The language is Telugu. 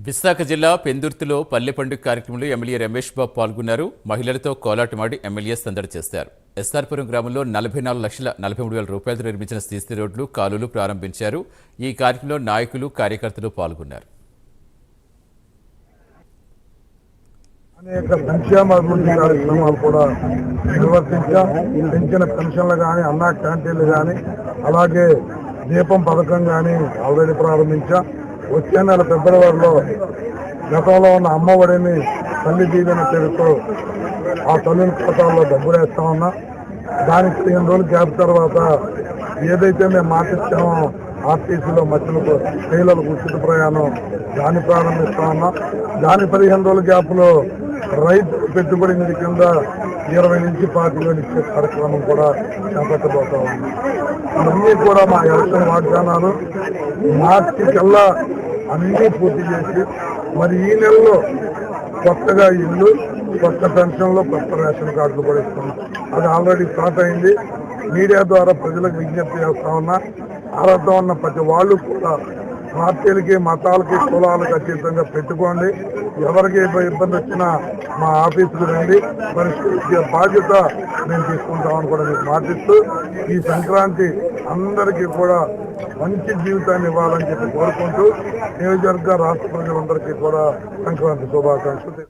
విశాఖ జిల్లా పెందుర్తిలో పల్లె పండుగ కార్యక్రమంలో ఎమ్మెల్యే రమేష్ బాబు పాల్గొన్నారు. మహిళలతో కోలాటమాడి ఎమ్మెల్యే సందడి చేశారు. ఎస్ఆర్పురం గ్రామంలో 44,43,000 రూపాయలతో నిర్మించిన సీసీ రోడ్లు, కాలువలు ప్రారంభించారు. ఈ కార్యక్రమంలో నాయకులు, కార్యకర్తలు పాల్గొన్నారు. అనేక సంక్షేమ అభివృద్ధి కార్యక్రమాలు కూడా నిర్వర్తించాం. పెంచిన పెన్షన్లు కానీ, అన్నా క్యాంటీన్లు కానీ, అలాగే దీపం పథకం కానీ ఆల్రెడీ ప్రారంభించాం. వచ్చే నెల ఫిబ్రవరిలో గతంలో ఉన్న అమ్మఒడిని తల్లి దీవెన పేరుతో ఆ తల్లిని ఖాతాల్లో డబ్బులు వేస్తా ఉన్నా. దానికి 15 రోజులు గ్యాప్ తర్వాత ఏదైతే మేము మాటిచ్చామో ఆర్టీసీలో మహిళలకు ఉచిత ప్రయాణం దాన్ని ప్రారంభిస్తా ఉన్నాం. దాని 15 రోజుల గ్యాప్లో రైతు పెట్టుబడి నిధి కింద 20 నుంచి 25 ఇచ్చే కార్యక్రమం కూడా చేపట్టబోతా ఉంది. ఇవన్నీ కూడా మా ఎలక్షన్ వాగ్దానాలు. మార్చి కల్లా అన్నీ పూర్తి చేసి మరి ఈ నెలలో కొత్తగా ఇల్లు, కొత్త పెన్షన్లు, కొత్త రేషన్ కార్డులు కూడా ఇస్తున్నాం. అది ఆల్రెడీ స్టార్ట్ అయింది. మీడియా ద్వారా ప్రజలకు విజ్ఞప్తి చేస్తా ఉన్నా. అర్హత ఉన్న ప్రతి వాళ్ళు కూడా పార్టీలకి, మతాలకి, కులాలకు అతీతంగా పెట్టుకోండి. ఎవరికి ఇబ్బంది వచ్చినా మా ఆఫీసుకు రండి, పరిష్కరించే బాధ్యత మేము తీసుకుంటామని కూడా మీకు మాటిస్తూ ఈ సంక్రాంతి అందరికీ కూడా మంచి జీవితాన్ని ఇవ్వాలని చెప్పి కోరుకుంటూ నియోజకవర్గ రాష్ట్ర ప్రజలందరికీ కూడా సంక్రాంతి శుభాకాంక్షలు.